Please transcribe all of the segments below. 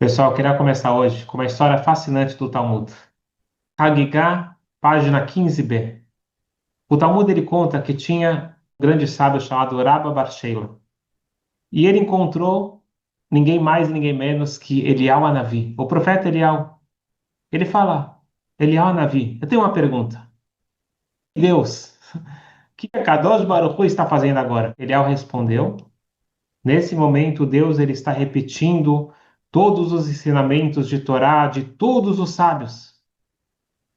Pessoal, eu queria começar hoje com uma história fascinante do Talmud. Hagigah, página 15b. O Talmud ele conta que tinha um grande sábio chamado Rabba Bar Sheila. E ele encontrou ninguém mais, ninguém menos que Eliyahu Hanavi, o profeta Eliyahu. Ele fala, Eliyahu Hanavi, eu tenho uma pergunta. Deus, o que a Kadosh Baruch Hu está fazendo agora? Eliyahu respondeu, nesse momento Deus ele está repetindo todos os ensinamentos de Torá de todos os sábios.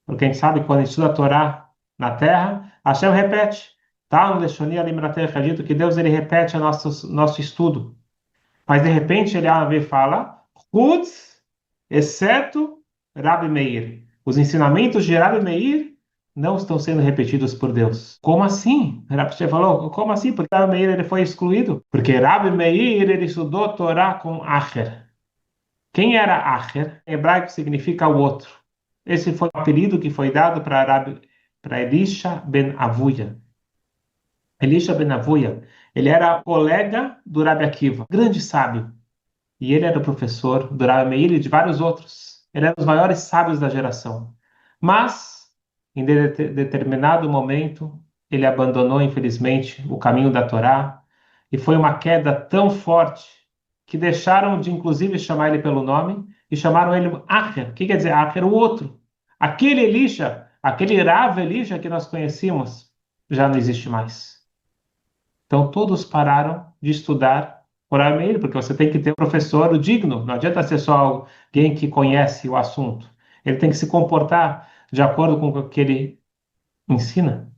Porque a gente sabe que quando a gente estuda a Torá na Terra, Hashem repete. Tá? No Leshonim Alimrater dito que Deus ele repete o nosso estudo. Mas de repente ele fala, Hutz, exceto Rabi Meir. Os ensinamentos de Rabi Meir não estão sendo repetidos por Deus. Como assim? Rabi Meir falou, como assim? Porque Rabi Meir ele foi excluído? Porque Rabi Meir ele estudou Torá com Acher. Quem era Acher? Em hebraico significa o outro. Esse foi o apelido que foi dado para Elisha ben Avuya. Elisha ben Avuya, ele era colega do Rabi Akiva, grande sábio. E ele era o professor do Rabi Meir e de vários outros. Ele era um dos maiores sábios da geração. Mas, em determinado momento, ele abandonou, infelizmente, o caminho da Torá. E foi uma queda tão forte que deixaram de, inclusive, chamar ele pelo nome e chamaram ele Acher. O que quer dizer Acher? O outro. Aquele Elisha, aquele Rav Elisha que nós conhecíamos, já não existe mais. Então, todos pararam de estudar por Meir, porque você tem que ter um professor digno. Não adianta ser só alguém que conhece o assunto. Ele tem que se comportar de acordo com o que ele ensina.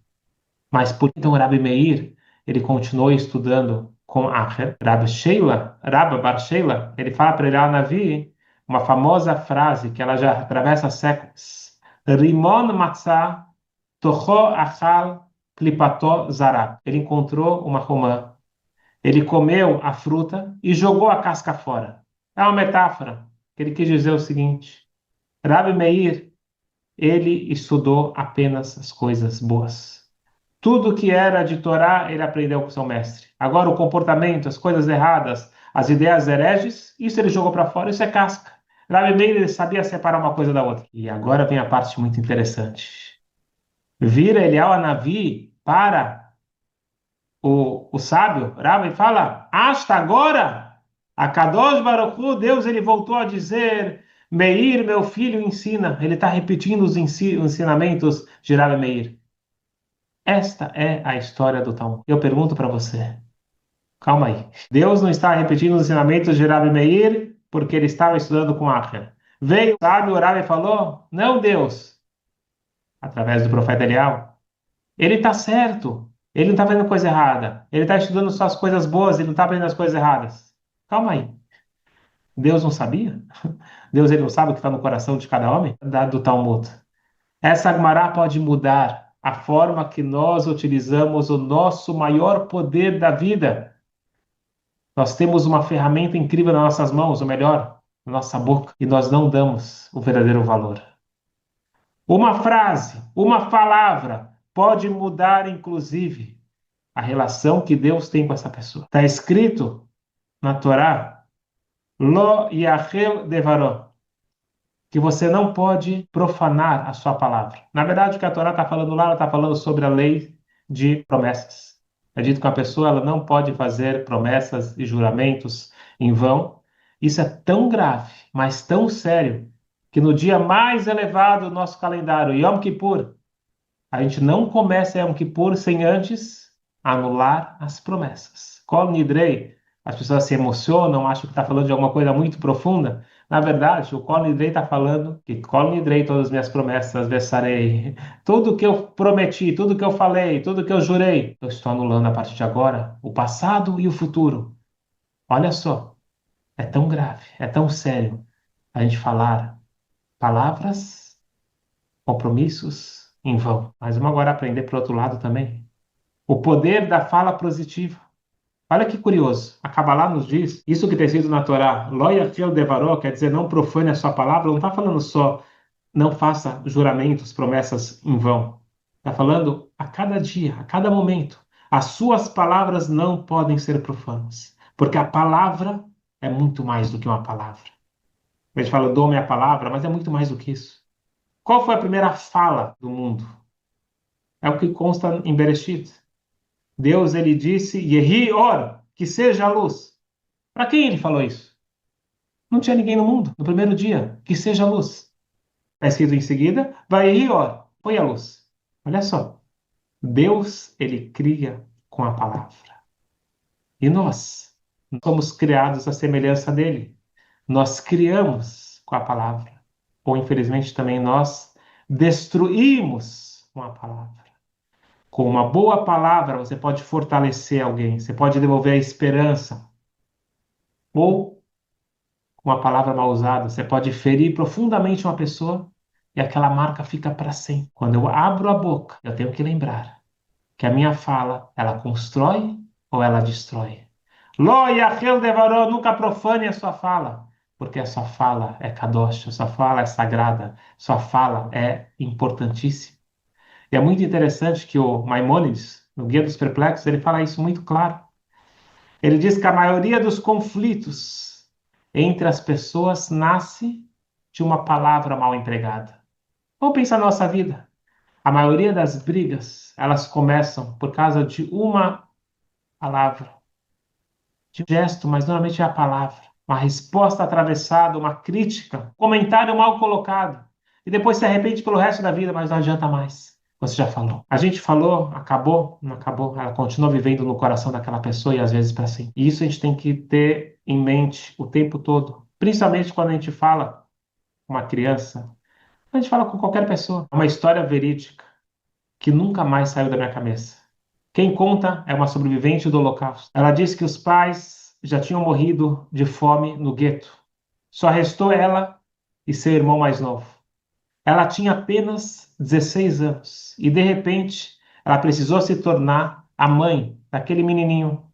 Mas por então Rabi Meir, ele continuou estudando com Acher. Rabba Bar Sheila, ele fala para ele, Navi, uma famosa frase que ela já atravessa séculos. Rimon matzah tocho achal klipato zarab. Ele encontrou uma romã. Ele comeu a fruta e jogou a casca fora. É uma metáfora que ele quis dizer o seguinte. Rabi Meir, ele estudou apenas as coisas boas. Tudo que era de Torá, ele aprendeu com seu mestre. Agora, o comportamento, as coisas erradas, as ideias hereges, isso ele jogou para fora, isso é casca. Rabi Meir, ele sabia separar uma coisa da outra. E agora vem a parte muito interessante. Vira Eliyahu Hanavi para o sábio, Rabi, e fala, hasta agora, a Kadosh Baruch Hu, Deus, ele voltou a dizer, Meir, meu filho, ensina. Ele está repetindo os ensinamentos de Rabi Meir. Esta é a história do Talmud. Eu pergunto para você, calma aí. Deus não está repetindo os ensinamentos de Rabi Meir porque ele estava estudando com Acher. Veio o sábio, o Rabi falou, não Deus, através do profeta Eliyahu. Ele está certo. Ele não está fazendo coisa errada. Ele está estudando só as coisas boas, ele não está aprendendo as coisas erradas. Calma aí. Deus não sabia? Deus ele não sabe o que está no coração de cada homem? Do Talmud. Essa Gemara pode mudar a forma que nós utilizamos o nosso maior poder da vida. Nós temos uma ferramenta incrível nas nossas mãos, ou melhor, na nossa boca, e nós não damos o verdadeiro valor. Uma frase, uma palavra pode mudar, inclusive, a relação que Deus tem com essa pessoa. Está escrito na Torá, Lo yachel devaro, que você não pode profanar a sua palavra. Na verdade, o que a Torá está falando lá, ela está falando sobre a lei de promessas. É dito que a pessoa ela não pode fazer promessas e juramentos em vão. Isso é tão grave, mas tão sério, que no dia mais elevado do nosso calendário, Yom Kippur, a gente não começa Yom Kippur sem antes anular as promessas. Kol Nidrei, as pessoas se emocionam, acham que está falando de alguma coisa muito profunda. Na verdade, o Kol Nidrei está falando que Kol Nidrei, todas as minhas promessas, versarei. Tudo que eu prometi, tudo que eu falei, tudo que eu jurei, eu estou anulando a partir de agora o passado e o futuro. Olha só, é tão grave, é tão sério a gente falar palavras, compromissos em vão. Mas vamos agora aprender para o outro lado também. O poder da fala positiva. Olha que curioso. A Kabbalah nos diz, isso que tem sido na Torá, Lo yachil devaró, quer dizer, não profane a sua palavra, não está falando só, não faça juramentos, promessas em vão. Está falando a cada dia, a cada momento. As suas palavras não podem ser profanas, porque a palavra é muito mais do que uma palavra. A gente fala, eu dou minha palavra, mas é muito mais do que isso. Qual foi a primeira fala do mundo? É o que consta em Bereshit. Deus, ele disse, Yehi Or, que seja a luz. Para quem ele falou isso? Não tinha ninguém no mundo, no primeiro dia, que seja a luz. Está escrito em seguida, vai Or, foi a luz. Olha só, Deus, ele cria com a palavra. E nós somos criados à semelhança dele. Nós criamos com a palavra. Ou, infelizmente, também nós destruímos com a palavra. Com uma boa palavra, você pode fortalecer alguém, você pode devolver a esperança. Ou, com uma palavra mal usada, você pode ferir profundamente uma pessoa e aquela marca fica para sempre. Quando eu abro a boca, eu tenho que lembrar que a minha fala, ela constrói ou ela destrói. Lo yachel devaró, nunca profane a sua fala, porque a sua fala é kadosh, a sua fala é sagrada, sua fala é importantíssima. E é muito interessante que o Maimônides, no Guia dos Perplexos, ele fala isso muito claro. Ele diz que a maioria dos conflitos entre as pessoas nasce de uma palavra mal empregada. Vamos pensar na nossa vida. A maioria das brigas, elas começam por causa de uma palavra, de um gesto, mas normalmente é a palavra. Uma resposta atravessada, uma crítica, um comentário mal colocado. E depois se arrepende pelo resto da vida, mas não adianta mais. Você já falou. A gente falou, acabou, não acabou. Ela continua vivendo no coração daquela pessoa e às vezes para sempre. E isso a gente tem que ter em mente o tempo todo. Principalmente quando a gente fala com uma criança. A gente fala com qualquer pessoa. É uma história verídica que nunca mais saiu da minha cabeça. Quem conta é uma sobrevivente do Holocausto. Ela disse que os pais já tinham morrido de fome no gueto. Só restou ela e seu irmão mais novo. Ela tinha apenas 16 anos e, de repente, ela precisou se tornar a mãe daquele menininho.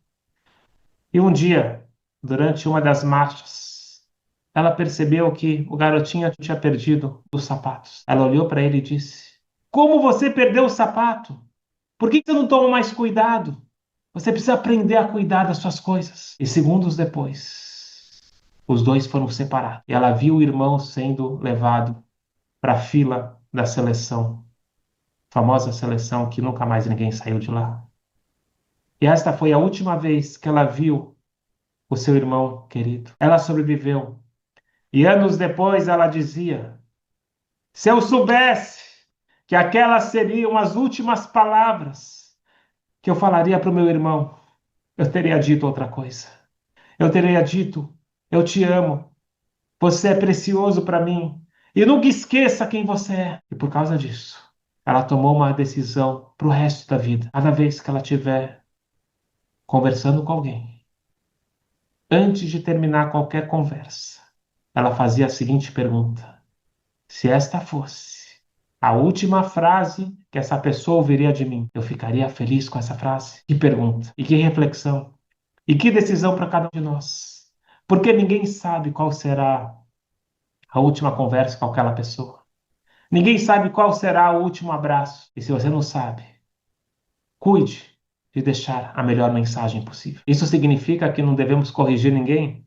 E um dia, durante uma das marchas, ela percebeu que o garotinho tinha perdido os sapatos. Ela olhou para ele e disse: Como você perdeu o sapato? Por que você não toma mais cuidado? Você precisa aprender a cuidar das suas coisas. E segundos depois, os dois foram separados. E ela viu o irmão sendo levado para a fila da seleção, famosa seleção que nunca mais ninguém saiu de lá. E esta foi a última vez que ela viu o seu irmão querido. Ela sobreviveu. E anos depois ela dizia: Se eu soubesse que aquelas seriam as últimas palavras que eu falaria para o meu irmão, eu teria dito outra coisa. Eu teria dito: Eu te amo. Você é precioso para mim. E nunca esqueça quem você é. E por causa disso, ela tomou uma decisão para o resto da vida. Cada vez que ela estiver conversando com alguém, antes de terminar qualquer conversa, ela fazia a seguinte pergunta: Se esta fosse a última frase que essa pessoa ouviria de mim, eu ficaria feliz com essa frase? Que pergunta e que reflexão e que decisão para cada um de nós. Porque ninguém sabe qual será a última conversa com aquela pessoa. Ninguém sabe qual será o último abraço. E se você não sabe, cuide de deixar a melhor mensagem possível. Isso significa que não devemos corrigir ninguém?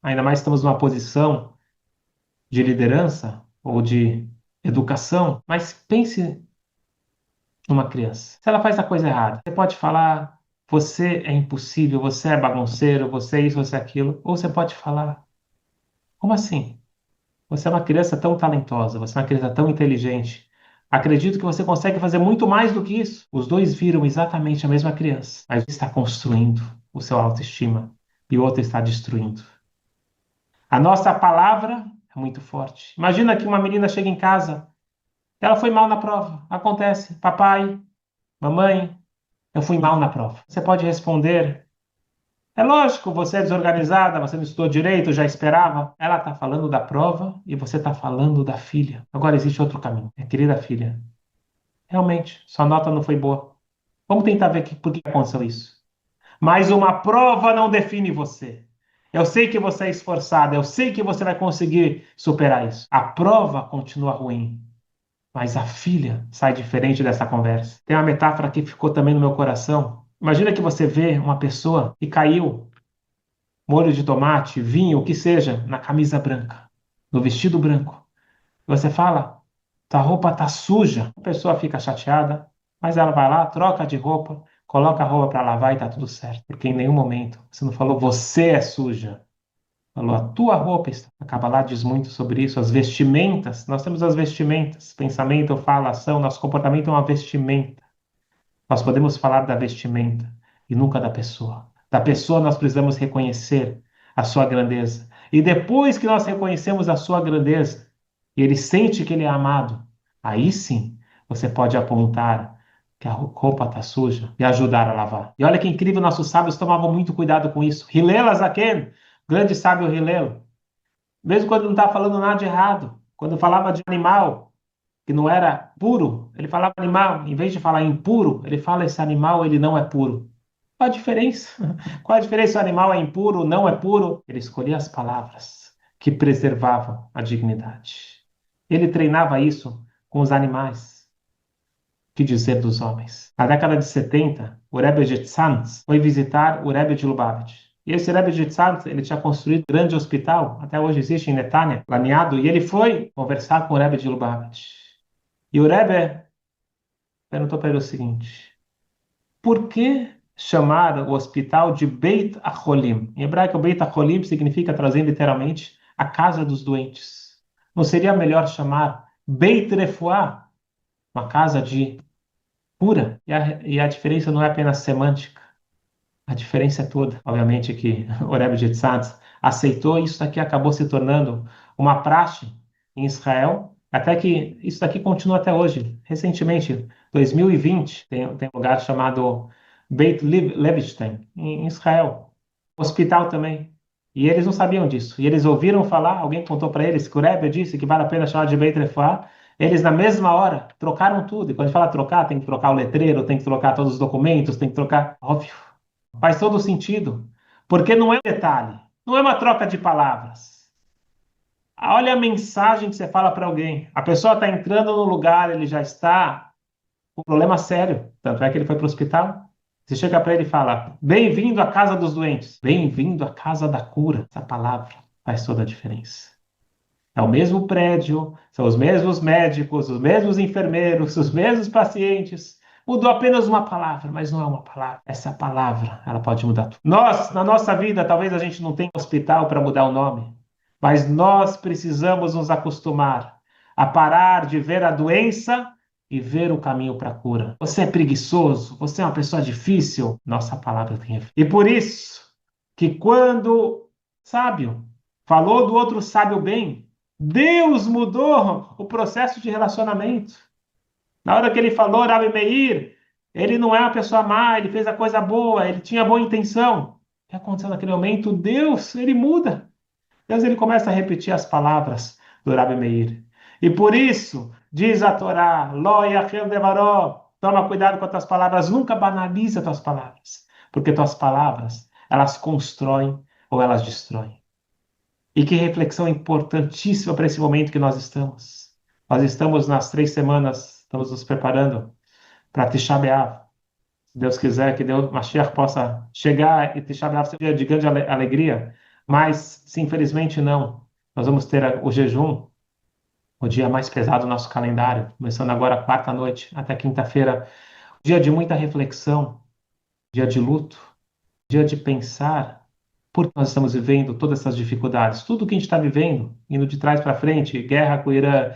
Ainda mais estamos numa posição de liderança ou de educação. Mas pense numa criança. Se ela faz a coisa errada, você pode falar: Você é impossível, você é bagunceiro, você é isso, você é aquilo. Ou você pode falar: Como assim? Você é uma criança tão talentosa, você é uma criança tão inteligente. Acredito que você consegue fazer muito mais do que isso. Os dois viram exatamente a mesma criança, mas um está construindo o seu autoestima e o outro está destruindo. A nossa palavra é muito forte. Imagina que uma menina chega em casa, ela foi mal na prova. Acontece, papai, mamãe, eu fui mal na prova. Você pode responder: É lógico, você é desorganizada, você não estudou direito, já esperava. Ela está falando da prova e você está falando da filha. Agora existe outro caminho. Querida filha, realmente, sua nota não foi boa. Vamos tentar ver por que aconteceu isso. Mas uma prova não define você. Eu sei que você é esforçada, eu sei que você vai conseguir superar isso. A prova continua ruim, mas a filha sai diferente dessa conversa. Tem uma metáfora que ficou também no meu coração. Imagina que você vê uma pessoa que caiu molho de tomate, vinho, o que seja, na camisa branca, no vestido branco. Você fala, tua roupa tá suja. A pessoa fica chateada, mas ela vai lá, troca de roupa, coloca a roupa para lavar e tá tudo certo. Porque em nenhum momento você não falou, você é suja. Falou, a tua roupa está. A Kabbalah diz muito sobre isso, as vestimentas. Nós temos as vestimentas, pensamento, fala, ação, nosso comportamento é uma vestimenta. Nós podemos falar da vestimenta e nunca da pessoa. Da pessoa nós precisamos reconhecer a sua grandeza. E depois que nós reconhecemos a sua grandeza, e ele sente que ele é amado, aí sim você pode apontar que a roupa está suja e ajudar a lavar. E olha que incrível, nossos sábios tomavam muito cuidado com isso. Hillel Azaken, grande sábio Hillel, mesmo quando não estava falando nada de errado, quando falava de animal, que não era puro, ele falava animal, em vez de falar impuro, ele fala esse animal, ele não é puro. Qual a diferença? Qual a diferença se o animal é impuro, não é puro? Ele escolhia as palavras que preservavam a dignidade. Ele treinava isso com os animais. Que dizer dos homens? Na década de 70, o Rebbe de Tzantz foi visitar o Rebbe de Lubavitch. E esse Rebbe de Tzantz, ele tinha construído um grande hospital, até hoje existe em Netanya, planeado, e ele foi conversar com o Rebbe de Lubavitch. E o Rebbe perguntou para ele o seguinte: por que chamar o hospital de Beit Acholim? Em hebraico, Beit Acholim significa, trazendo literalmente, a casa dos doentes. Não seria melhor chamar Beit Refuah, uma casa de cura? E a diferença não é apenas semântica, a diferença é toda. Obviamente que o Rebbe de Tzantz aceitou, e isso daqui acabou se tornando uma praxe em Israel, até que isso daqui continua até hoje. Recentemente, 2020, tem um lugar chamado Beit Levinstein, em Israel. Hospital também. E eles não sabiam disso. E eles ouviram falar, alguém contou para eles que o Rebbe disse que vale a pena chamar de Beit Refuah. Eles, na mesma hora, trocaram tudo. E quando a gente fala trocar, tem que trocar o letreiro, tem que trocar todos os documentos, tem que trocar. Óbvio. Faz todo sentido. Porque não é um detalhe, não é uma troca de palavras. Olha a mensagem que você fala para alguém. A pessoa está entrando no lugar, ele já está com um problema sério. Tanto é que ele foi para o hospital. Você chega para ele e fala: bem-vindo à casa dos doentes. Bem-vindo à casa da cura. Essa palavra faz toda a diferença. É o mesmo prédio, são os mesmos médicos, os mesmos enfermeiros, os mesmos pacientes. Mudou apenas uma palavra, mas não é uma palavra. Essa palavra, ela pode mudar tudo. Nós, na nossa vida, talvez a gente não tenha hospital para mudar o nome, mas nós precisamos nos acostumar a parar de ver a doença e ver o caminho para a cura. Você é preguiçoso, você é uma pessoa difícil, nossa palavra tem efeito. E por isso que quando sábio falou do outro sábio bem, Deus mudou o processo de relacionamento. Na hora que ele falou, Rabi Meir, ele não é uma pessoa má, ele fez a coisa boa, ele tinha boa intenção. O que aconteceu naquele momento? Deus, ele muda. Deus, ele começa a repetir as palavras do Rabi Meir. E por isso, diz a Torá, Lo yachel devaró, toma cuidado com as tuas palavras, nunca banaliza as tuas palavras, porque tuas palavras, elas constroem ou elas destroem. E que reflexão importantíssima para esse momento que nós estamos. Nós estamos nas 3 semanas, estamos nos preparando para Tisha B'Av. Se Deus quiser que Deus, Mashiach possa chegar e Tisha B'Av seja um dia de grande alegria, mas, se infelizmente não, nós vamos ter o jejum, o dia mais pesado do nosso calendário, começando agora quarta noite até quinta-feira, dia de muita reflexão, dia de luto, dia de pensar por que nós estamos vivendo todas essas dificuldades. Tudo que a gente está vivendo, indo de trás para frente, guerra com o Irã,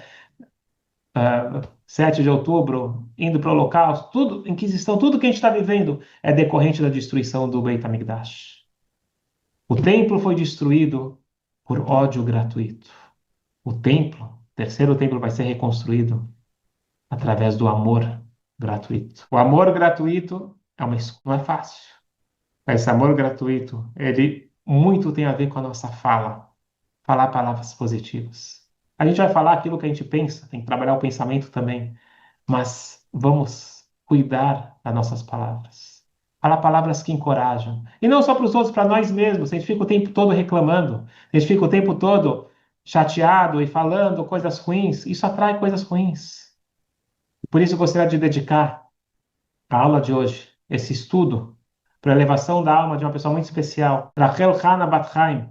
7 de outubro, indo para o Holocausto, tudo, Inquisição, tudo que a gente está vivendo é decorrente da destruição do Beit HaMikdash. O templo foi destruído por ódio gratuito. O terceiro templo vai ser reconstruído através do amor gratuito. O amor gratuito não é fácil. Esse amor gratuito, ele muito tem a ver com a nossa fala. Falar palavras positivas. A gente vai falar aquilo que a gente pensa, tem que trabalhar o pensamento também, mas vamos cuidar das nossas palavras. Falar palavras que encorajam. E não só para os outros, para nós mesmos. A gente fica o tempo todo reclamando, a gente fica o tempo todo chateado e falando coisas ruins. Isso atrai coisas ruins. Por isso eu gostaria de dedicar a aula de hoje, esse estudo, para a elevação da alma de uma pessoa muito especial, Rachel Hana Bat Chaim,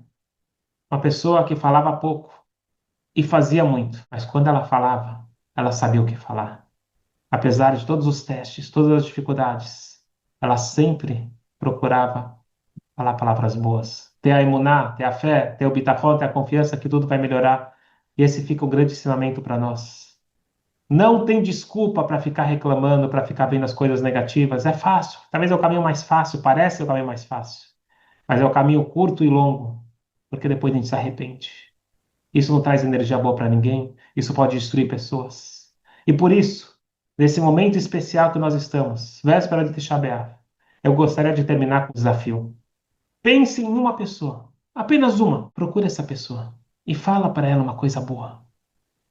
uma pessoa que falava pouco, e fazia muito, mas quando ela falava, ela sabia o que falar. Apesar de todos os testes, todas as dificuldades, ela sempre procurava falar palavras boas. Ter a emuná, ter a fé, ter o bitachon, ter a confiança que tudo vai melhorar. E esse fica o grande ensinamento para nós. Não tem desculpa para ficar reclamando, para ficar vendo as coisas negativas. É fácil. Talvez é o caminho mais fácil, parece o caminho mais fácil. Mas é o caminho curto e longo, porque depois a gente se arrepende. Isso não traz energia boa para ninguém. Isso pode destruir pessoas. E por isso, nesse momento especial que nós estamos, véspera de Tisha B'Av, eu gostaria de terminar com o desafio. Pense em uma pessoa, apenas uma. Procure essa pessoa e fala para ela uma coisa boa.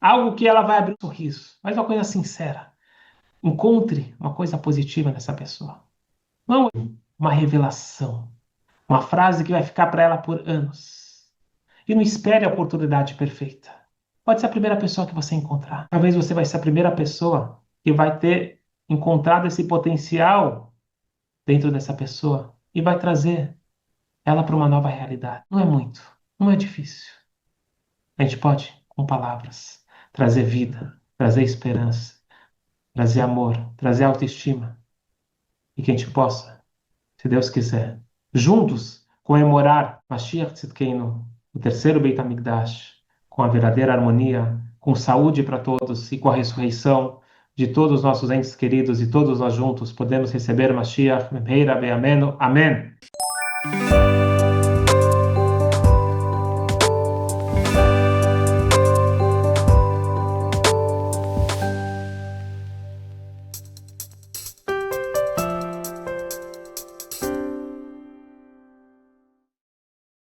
Algo que ela vai abrir um sorriso, mas uma coisa sincera. Encontre uma coisa positiva nessa pessoa. Não uma revelação, uma frase que vai ficar para ela por anos. E não espere a oportunidade perfeita. Pode ser a primeira pessoa que você encontrar. Talvez você vai ser a primeira pessoa que vai ter encontrado esse potencial dentro dessa pessoa e vai trazer ela para uma nova realidade. Não é muito, não é difícil. A gente pode, com palavras, trazer vida, trazer esperança, trazer amor, trazer autoestima e que a gente possa, se Deus quiser, juntos comemorar Mashiach Tzidkeinu, o terceiro Beit HaMikdash, com a verdadeira harmonia, com saúde para todos e com a ressurreição de todos os nossos entes queridos e todos nós juntos podemos receber Mashiach, Meheira Be'ameno. Amém.